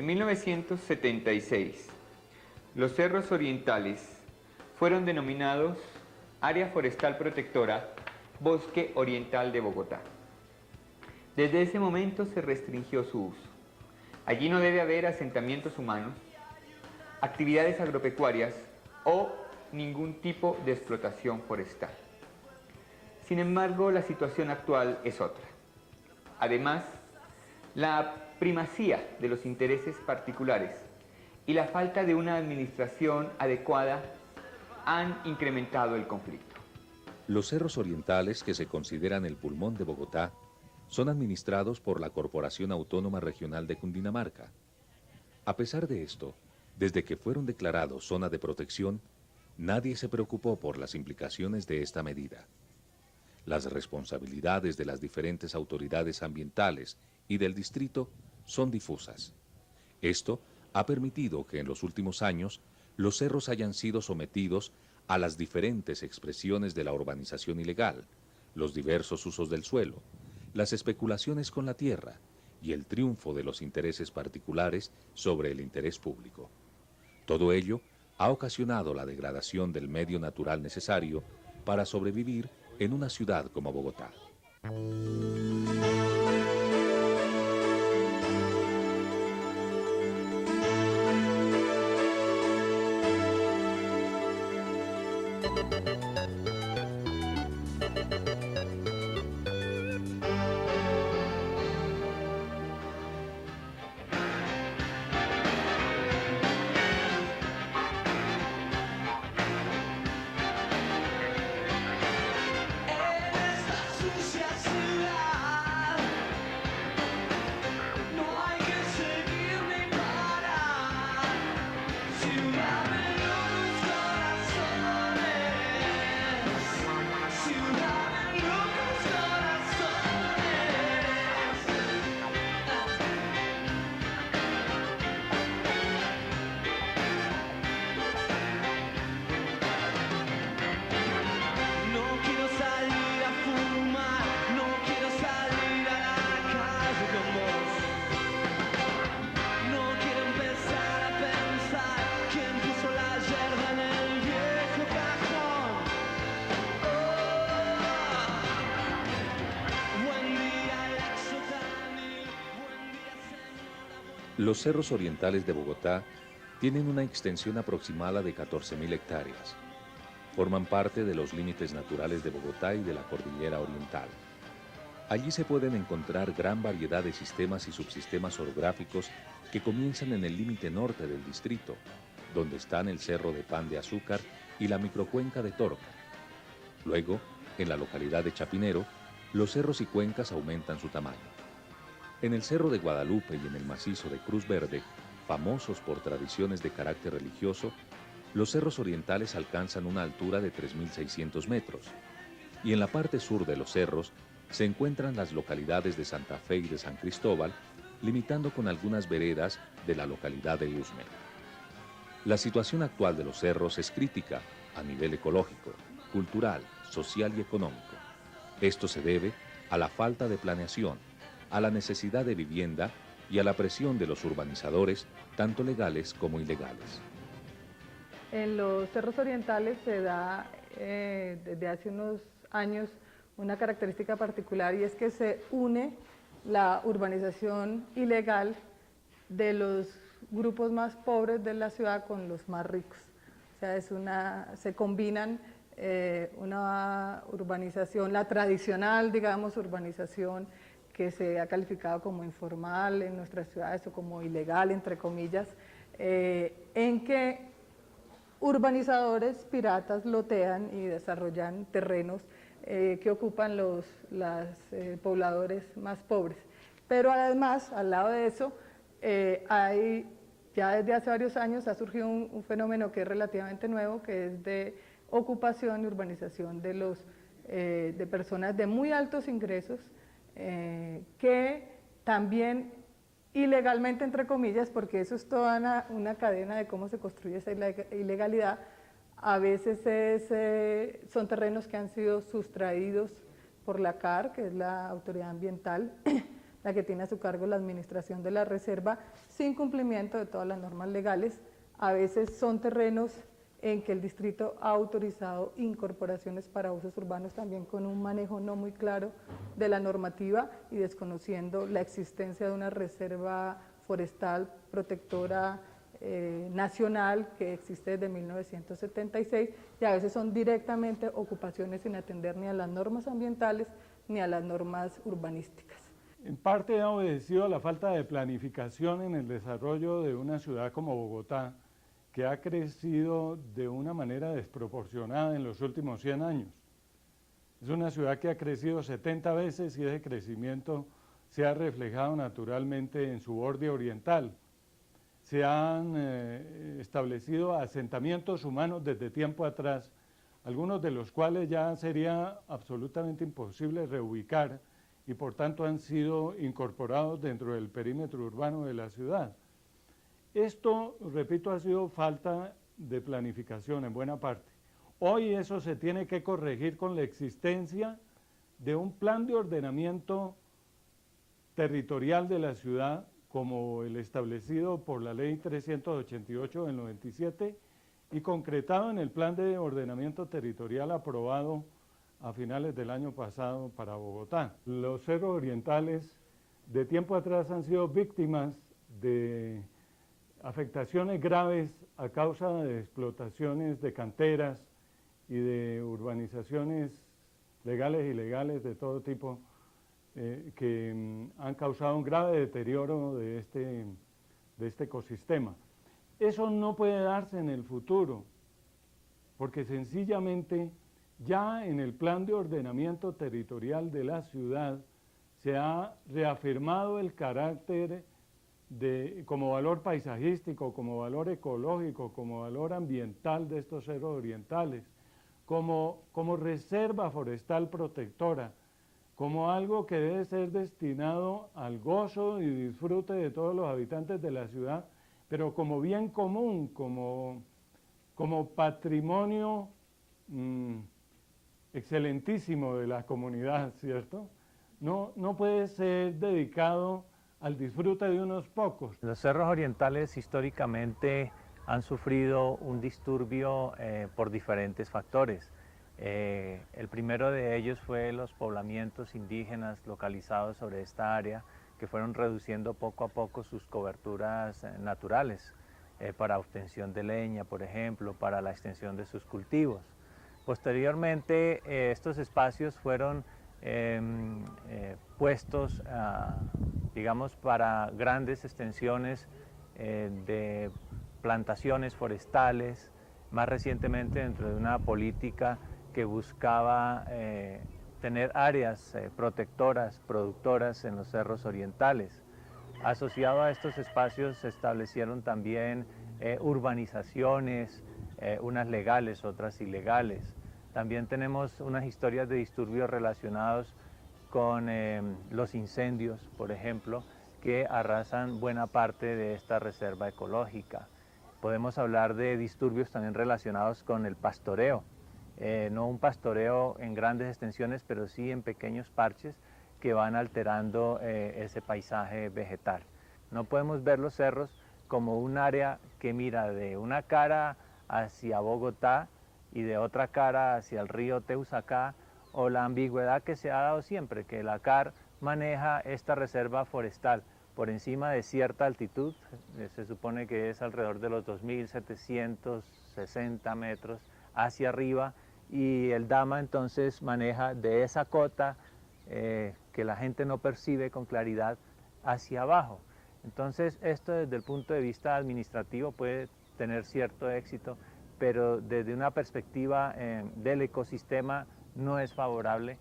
En 1976, los cerros orientales fueron denominados Área Forestal Protectora Bosque Oriental de Bogotá. Desde ese momento se restringió su uso. Allí no debe haber asentamientos humanos, actividades agropecuarias o ningún tipo de explotación forestal. Sin embargo, la situación actual es otra. Además, la primacía de los intereses particulares y la falta de una administración adecuada han incrementado el conflicto. Los cerros orientales, que se consideran el pulmón de Bogotá, son administrados por la Corporación Autónoma Regional de Cundinamarca. A pesar de esto, desde que fueron declarados zona de protección, nadie se preocupó por las implicaciones de esta medida. Las responsabilidades de las diferentes autoridades ambientales y del distrito son difusas. Esto ha permitido que en los últimos años los cerros hayan sido sometidos a las diferentes expresiones de la urbanización ilegal, los diversos usos del suelo, las especulaciones con la tierra y el triunfo de los intereses particulares sobre el interés público. Todo ello ha ocasionado la degradación del medio natural necesario para sobrevivir en una ciudad como Bogotá. Los cerros orientales de Bogotá tienen una extensión aproximada de 14.000 hectáreas. Forman parte de los límites naturales de Bogotá y de la Cordillera Oriental. Allí se pueden encontrar gran variedad de sistemas y subsistemas orográficos que comienzan en el límite norte del distrito, donde están el Cerro de Pan de Azúcar y la microcuenca de Torca. Luego, en la localidad de Chapinero, los cerros y cuencas aumentan su tamaño. En el Cerro de Guadalupe y en el macizo de Cruz Verde, famosos por tradiciones de carácter religioso, los cerros orientales alcanzan una altura de 3.600 metros. Y en la parte sur de los cerros se encuentran las localidades de Santa Fe y de San Cristóbal, limitando con algunas veredas de la localidad de Usme. La situación actual de los cerros es crítica a nivel ecológico, cultural, social y económico. Esto se debe a la falta de planeación, a la necesidad de vivienda y a la presión de los urbanizadores, tanto legales como ilegales. En los cerros orientales se da desde hace unos años una característica particular, y es que se une la urbanización ilegal de los grupos más pobres de la ciudad con los más ricos. O sea, se combinan una urbanización, la tradicional, digamos, urbanización que se ha calificado como informal en nuestras ciudades o como ilegal, entre comillas, en que urbanizadores piratas lotean y desarrollan terrenos que ocupan los pobladores más pobres. Pero además, al lado de eso, ya desde hace varios años ha surgido un fenómeno que es relativamente nuevo, que es de ocupación y urbanización de personas de muy altos ingresos, que también ilegalmente, entre comillas, porque eso es toda una cadena de cómo se construye esa ilegalidad. A veces son terrenos que han sido sustraídos por la CAR, que es la autoridad ambiental, la que tiene a su cargo la administración de la reserva, sin cumplimiento de todas las normas legales. A veces son terrenos en que el distrito ha autorizado incorporaciones para usos urbanos también con un manejo no muy claro de la normativa y desconociendo la existencia de una reserva forestal protectora nacional que existe desde 1976, y a veces son directamente ocupaciones sin atender ni a las normas ambientales ni a las normas urbanísticas. En parte ha obedecido a la falta de planificación en el desarrollo de una ciudad como Bogotá, que ha crecido de una manera desproporcionada en los últimos 100 años. Es una ciudad que ha crecido 70 veces y ese crecimiento se ha reflejado naturalmente en su borde oriental. Se han establecido asentamientos humanos desde tiempo atrás, algunos de los cuales ya sería absolutamente imposible reubicar y por tanto han sido incorporados dentro del perímetro urbano de la ciudad. Esto, repito, ha sido falta de planificación en buena parte. Hoy eso se tiene que corregir con la existencia de un plan de ordenamiento territorial de la ciudad, como el establecido por la Ley 388 del 97 y concretado en el Plan de Ordenamiento Territorial aprobado a finales del año pasado para Bogotá. Los cerros orientales de tiempo atrás han sido víctimas de afectaciones graves a causa de explotaciones de canteras y de urbanizaciones legales e ilegales de todo tipo, que han causado un grave deterioro de este ecosistema. Eso no puede darse en el futuro, porque sencillamente ya en el plan de ordenamiento territorial de la ciudad se ha reafirmado el carácter como valor paisajístico, como valor ecológico, como valor ambiental de estos cerros orientales, como reserva forestal protectora, como algo que debe ser destinado al gozo y disfrute de todos los habitantes de la ciudad, pero como bien común, como patrimonio excelentísimo de la comunidad, ¿cierto? No puede ser dedicado al disfrute de unos pocos. Los cerros orientales históricamente han sufrido un disturbio por diferentes factores. El primero de ellos fue los poblamientos indígenas localizados sobre esta área, que fueron reduciendo poco a poco sus coberturas naturales para obtención de leña, por ejemplo, para la extensión de sus cultivos. Posteriormente, estos espacios fueron puestos, digamos, para grandes extensiones de plantaciones forestales, más recientemente dentro de una política que buscaba tener áreas protectoras, productoras en los cerros orientales. Asociado a estos espacios se establecieron también urbanizaciones, unas legales, otras ilegales. También tenemos unas historias de disturbios relacionados con los incendios, por ejemplo, que arrasan buena parte de esta reserva ecológica. Podemos hablar de disturbios también relacionados con el pastoreo. No un pastoreo en grandes extensiones, pero sí en pequeños parches que van alterando ese paisaje vegetal. No podemos ver los cerros como un área que mira de una cara hacia Bogotá y de otra cara hacia el río Teusacá, o la ambigüedad que se ha dado siempre, que la CAR maneja esta reserva forestal por encima de cierta altitud, se supone que es alrededor de los 2.760 metros hacia arriba, y el DAMA entonces maneja de esa cota que la gente no percibe con claridad hacia abajo. Entonces esto desde el punto de vista administrativo puede tener cierto éxito, pero desde una perspectiva del ecosistema no es favorable.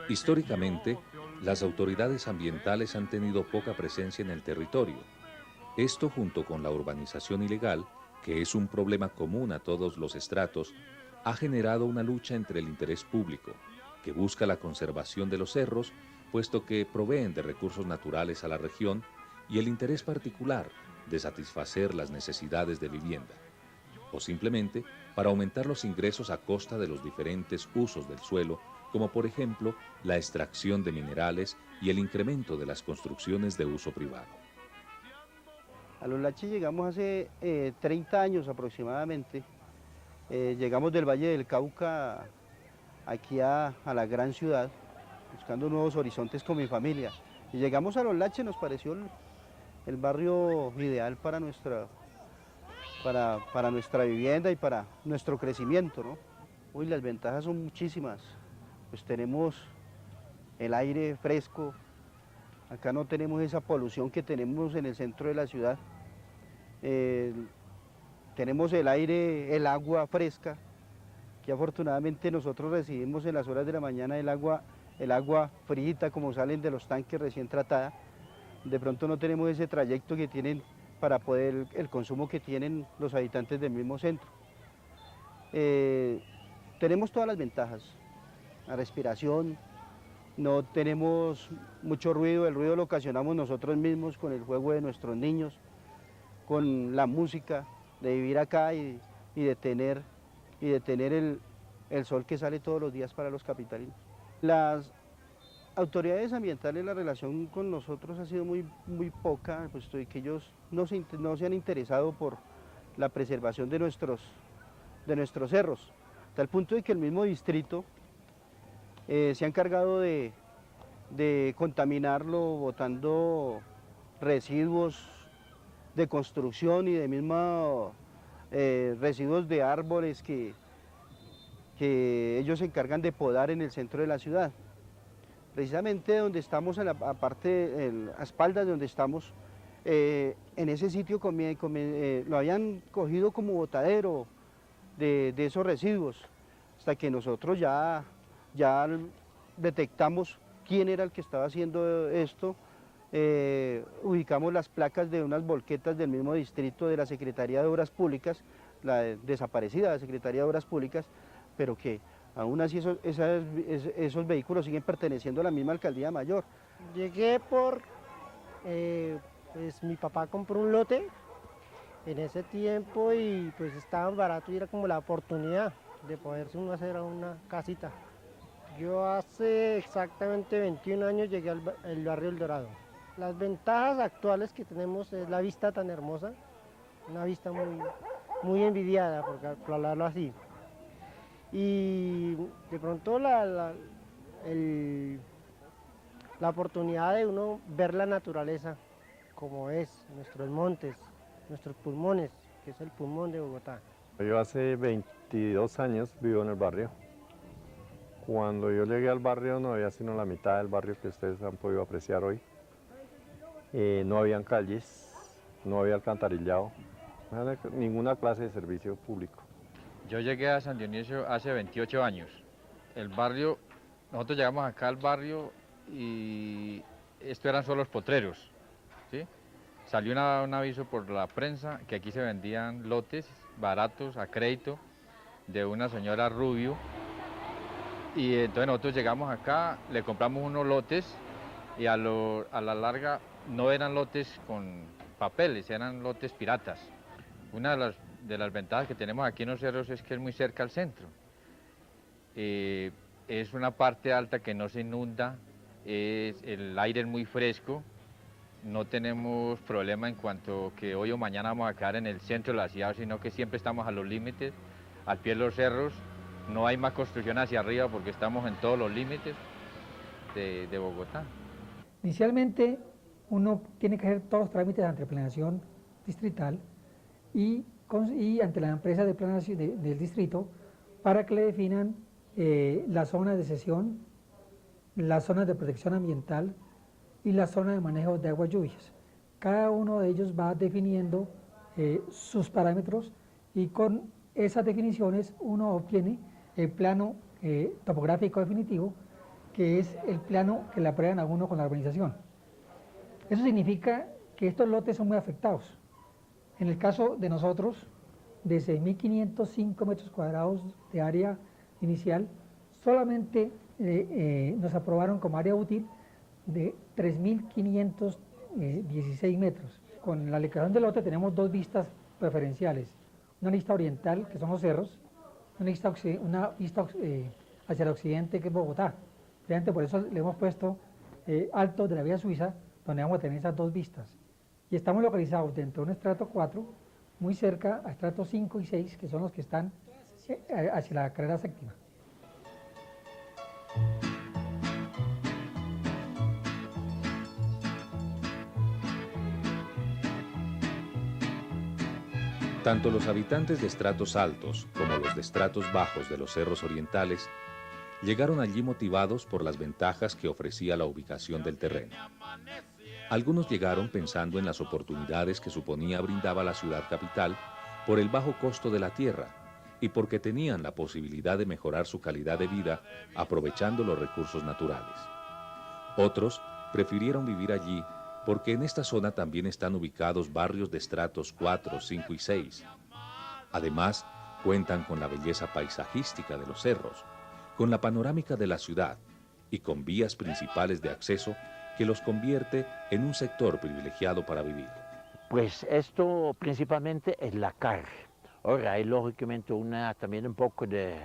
Históricamente, las autoridades ambientales han tenido poca presencia en el territorio. Esto, junto con la urbanización ilegal, que es un problema común a todos los estratos, ha generado una lucha entre el interés público, que busca la conservación de los cerros, puesto que proveen de recursos naturales a la región, y el interés particular de satisfacer las necesidades de vivienda, o simplemente para aumentar los ingresos a costa de los diferentes usos del suelo, como por ejemplo la extracción de minerales y el incremento de las construcciones de uso privado. A Los Laches llegamos hace 30 años aproximadamente. Llegamos del Valle del Cauca aquí a la gran ciudad, buscando nuevos horizontes con mi familia. Y llegamos a Los Laches, nos pareció el barrio ideal para nuestra vivienda y para nuestro crecimiento, ¿no? Uy, las ventajas son muchísimas. Pues tenemos el aire fresco, acá no tenemos esa polución que tenemos en el centro de la ciudad. Tenemos el aire, el agua fresca, que afortunadamente nosotros recibimos en las horas de la mañana el agua frita como salen de los tanques recién tratada. De pronto no tenemos ese trayecto que tienen para poder el consumo que tienen los habitantes del mismo centro. Tenemos todas las ventajas, la respiración, no tenemos mucho ruido, el ruido lo ocasionamos nosotros mismos con el juego de nuestros niños, con la música, de vivir acá y de tener el sol que sale todos los días para los capitalinos. Las autoridades ambientales, la relación con nosotros ha sido muy poca, puesto que ellos no se han interesado por la preservación de nuestros cerros, hasta el punto de que el mismo distrito se ha encargado de contaminarlo, botando residuos de construcción y de mismos residuos de árboles que ellos se encargan de podar en el centro de la ciudad. Precisamente donde estamos, a espaldas de donde estamos, en ese sitio lo habían cogido como botadero de esos residuos, hasta que nosotros ya detectamos quién era el que estaba haciendo esto. Ubicamos las placas de unas volquetas del mismo distrito de la Secretaría de Obras Públicas, la desaparecida de la Secretaría de Obras Públicas, pero que aún así esos vehículos siguen perteneciendo a la misma alcaldía mayor. Llegué pues mi papá compró un lote en ese tiempo y pues estaba barato y era como la oportunidad de poderse uno hacer una casita. Yo hace exactamente 21 años llegué al barrio El Dorado. Las ventajas actuales que tenemos es la vista tan hermosa, una vista muy envidiada, por hablarlo así. Y de pronto la oportunidad de uno ver la naturaleza como es, nuestros montes, nuestros pulmones, que es el pulmón de Bogotá. Yo hace 22 años vivo en el barrio. Cuando yo llegué al barrio no había sino la mitad del barrio que ustedes han podido apreciar hoy. No habían calles, no había alcantarillado, no había ninguna clase de servicio público. Yo llegué a San Dionisio hace 28 años. El barrio, nosotros llegamos acá al barrio y esto eran solo los potreros, ¿sí? Salió un aviso por la prensa que aquí se vendían lotes baratos a crédito de una señora Rubio. Y entonces nosotros llegamos acá, le compramos unos lotes y a la larga no eran lotes con papeles, eran lotes piratas. Una de las ventajas que tenemos aquí en los cerros es que es muy cerca al centro. Es una parte alta que no se inunda, el aire es muy fresco, no tenemos problema en cuanto que hoy o mañana vamos a quedar en el centro de la ciudad, sino que siempre estamos a los límites, al pie de los cerros. No hay más construcción hacia arriba porque estamos en todos los límites de Bogotá. Inicialmente uno tiene que hacer todos los trámites ante la planeación distrital y ante la empresa de planeación del distrito para que le definan las zonas de cesión, las zonas de protección ambiental y las zonas de manejo de aguas lluvias. Cada uno de ellos va definiendo sus parámetros y con esas definiciones uno obtiene el plano topográfico definitivo, que es el plano que le aprueban a uno con la urbanización. Eso significa que estos lotes son muy afectados. En el caso de nosotros, de 6.505 metros cuadrados de área inicial, solamente nos aprobaron como área útil de 3.516 metros. Con la liquidación del lote tenemos dos vistas preferenciales, una vista oriental, que son los cerros, una vista hacia el occidente, que es Bogotá. Realmente por eso le hemos puesto Altos de la Vía Suiza, donde vamos a tener esas dos vistas. Y estamos localizados dentro de un estrato 4, muy cerca a estratos 5 y 6, que son los que están hacia la carrera séptima. Tanto los habitantes de estratos altos como los de estratos bajos de los cerros orientales llegaron allí motivados por las ventajas que ofrecía la ubicación del terreno. Algunos llegaron pensando en las oportunidades que suponía brindaba la ciudad capital por el bajo costo de la tierra y porque tenían la posibilidad de mejorar su calidad de vida aprovechando los recursos naturales. Otros prefirieron vivir allí porque en esta zona también están ubicados barrios de estratos 4, 5 y 6. Además, cuentan con la belleza paisajística de los cerros, con la panorámica de la ciudad y con vías principales de acceso que los convierte en un sector privilegiado para vivir. Pues esto principalmente es la CAR. Ahora hay lógicamente también un poco de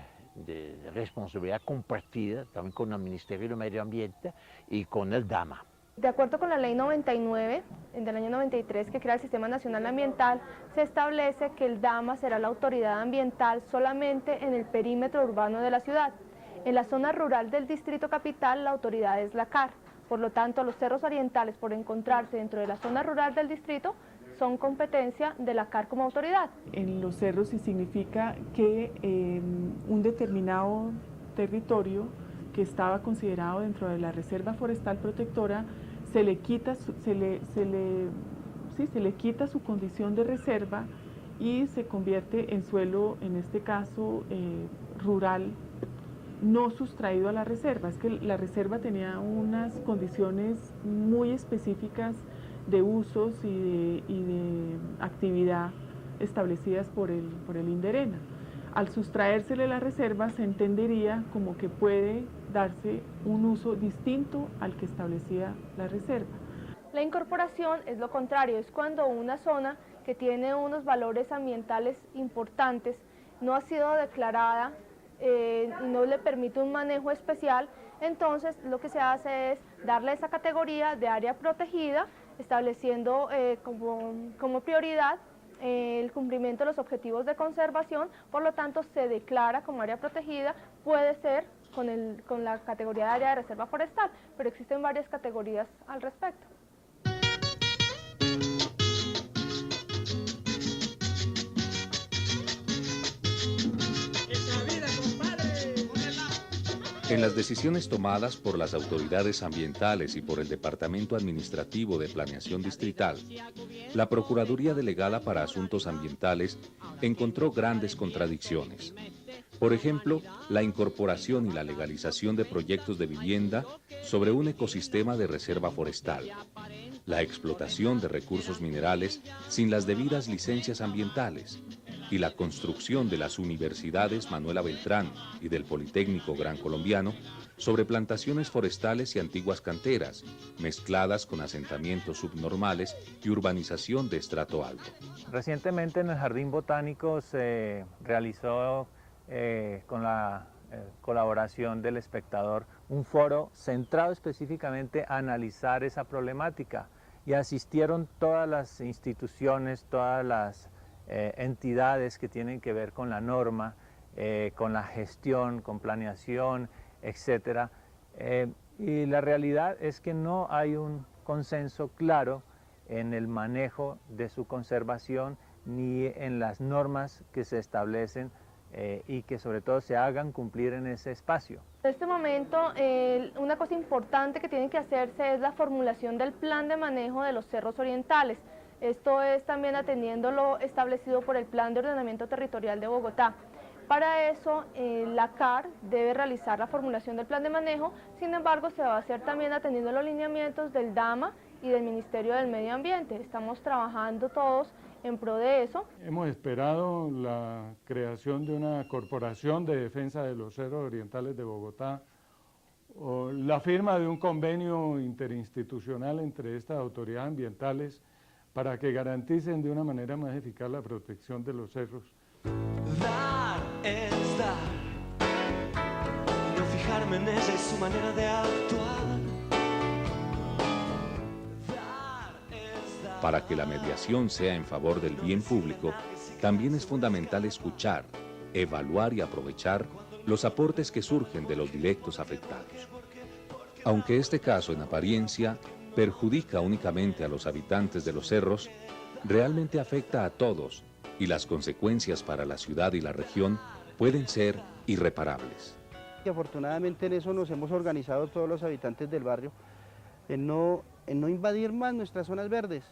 responsabilidad compartida también con el Ministerio de Medio Ambiente y con el DAMA. De acuerdo con la Ley 99 del año 93 que crea el Sistema Nacional Ambiental, se establece que el DAMA será la autoridad ambiental solamente en el perímetro urbano de la ciudad. En la zona rural del Distrito Capital la autoridad es la CAR. Por lo tanto, los cerros orientales, por encontrarse dentro de la zona rural del distrito, son competencia de la CAR como autoridad. En los cerros sí significa que un determinado territorio que estaba considerado dentro de la Reserva Forestal Protectora se le quita su condición de reserva y se convierte en suelo, en este caso rural, no sustraído a la reserva. Es que la reserva tenía unas condiciones muy específicas de usos y de actividad establecidas por el INDERENA. Al sustraérsele la reserva se entendería como que puede darse un uso distinto al que establecía la reserva. La incorporación es lo contrario, es cuando una zona que tiene unos valores ambientales importantes no ha sido declarada, no le permite un manejo especial, entonces lo que se hace es darle esa categoría de área protegida, estableciendo como prioridad el cumplimiento de los objetivos de conservación, por lo tanto se declara como área protegida, puede ser con la categoría de área de reserva forestal, pero existen varias categorías al respecto. En las decisiones tomadas por las autoridades ambientales y por el Departamento Administrativo de Planeación Distrital, la Procuraduría Delegada para Asuntos Ambientales encontró grandes contradicciones. Por ejemplo, la incorporación y la legalización de proyectos de vivienda sobre un ecosistema de reserva forestal, la explotación de recursos minerales sin las debidas licencias ambientales, y la construcción de las universidades Manuela Beltrán y del Politécnico Gran Colombiano sobre plantaciones forestales y antiguas canteras, mezcladas con asentamientos subnormales y urbanización de estrato alto. Recientemente en el Jardín Botánico se realizó con la colaboración del espectador un foro centrado específicamente a analizar esa problemática y asistieron todas las instituciones, todas las entidades que tienen que ver con la norma, con la gestión, con planeación, etc. Y la realidad es que no hay un consenso claro en el manejo de su conservación ni en las normas que se establecen y que sobre todo se hagan cumplir en ese espacio. En este momento, una cosa importante que tiene que hacerse es la formulación del plan de manejo de los cerros orientales. Esto es también atendiendo lo establecido por el Plan de Ordenamiento Territorial de Bogotá. Para eso, la CAR debe realizar la formulación del plan de manejo, sin embargo, se va a hacer también atendiendo los lineamientos del DAMA y del Ministerio del Medio Ambiente. Estamos trabajando todos en pro de eso. Hemos esperado la creación de una corporación de defensa de los cerros orientales de Bogotá, o la firma de un convenio interinstitucional entre estas autoridades ambientales para que garanticen de una manera más eficaz la protección de los cerros. Dar es dar, no fijarme en ella y su manera de actuar. Para que la mediación sea en favor del bien público, también es fundamental escuchar, evaluar y aprovechar los aportes que surgen de los directos afectados. Aunque este caso en apariencia perjudica únicamente a los habitantes de los cerros, realmente afecta a todos y las consecuencias para la ciudad y la región pueden ser irreparables. Y afortunadamente en eso nos hemos organizado todos los habitantes del barrio, en no invadir más nuestras zonas verdes,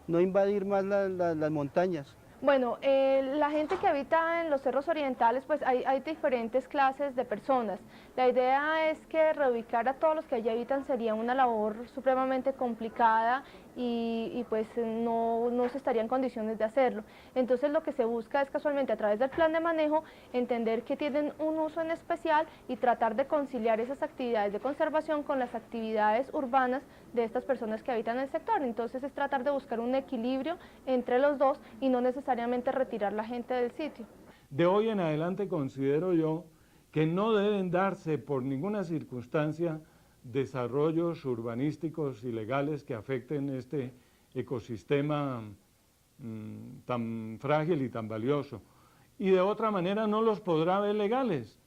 no invadir más las montañas. Bueno, la gente que habita en los cerros orientales, pues hay diferentes clases de personas. La idea es que reubicar a todos los que allí habitan sería una labor supremamente complicada y pues no se estaría en condiciones de hacerlo. Entonces lo que se busca es casualmente a través del plan de manejo entender que tienen un uso en especial y tratar de conciliar esas actividades de conservación con las actividades urbanas de estas personas que habitan el sector. Entonces es tratar de buscar un equilibrio entre los dos y no necesariamente retirar la gente del sitio. De hoy en adelante considero yo que no deben darse por ninguna circunstancia desarrollos urbanísticos ilegales que afecten este ecosistema tan frágil y tan valioso. Y de otra manera no los podrá ver legales.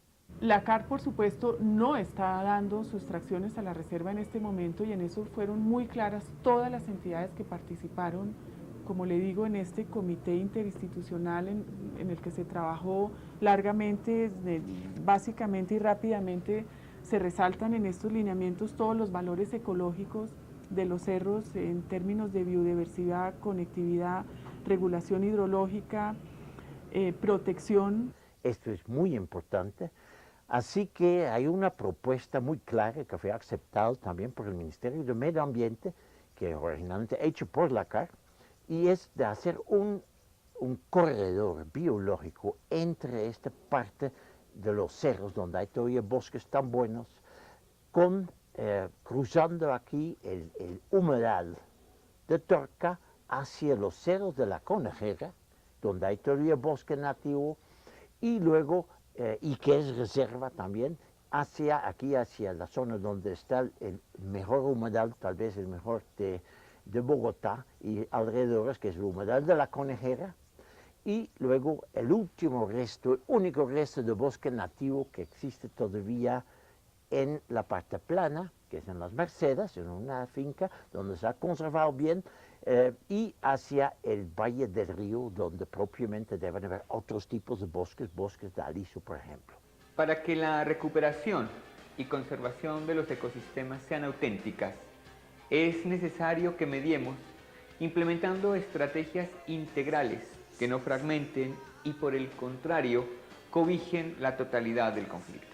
La CAR, por supuesto, no está dando sustracciones a la reserva en este momento y en eso fueron muy claras todas las entidades que participaron, como le digo, en este comité interinstitucional en el que se trabajó largamente, básicamente y rápidamente. Se resaltan en estos lineamientos todos los valores ecológicos de los cerros en términos de biodiversidad, conectividad, regulación hidrológica, protección. Esto es muy importante, así que hay una propuesta muy clara que fue aceptada también por el Ministerio de Medio Ambiente, que es originalmente hecho por la CAR, y es de hacer un corredor biológico entre esta parte de los cerros, donde hay todavía bosques tan buenos, cruzando aquí el humedal de Torca hacia los cerros de la Conejera, donde hay todavía bosque nativo, y luego, y que es reserva también, hacia la zona donde está el mejor humedal, tal vez el mejor de Bogotá y alrededores, que es el humedal de la Conejera, y luego el último resto, el único resto de bosque nativo que existe todavía en la parte plana, que es en las Mercedes, en una finca donde se ha conservado bien, y hacia el Valle del Río, donde propiamente deben haber otros tipos de bosques de aliso, por ejemplo. Para que la recuperación y conservación de los ecosistemas sean auténticas, es necesario que mediemos implementando estrategias integrales que no fragmenten y por el contrario cobijen la totalidad del conflicto.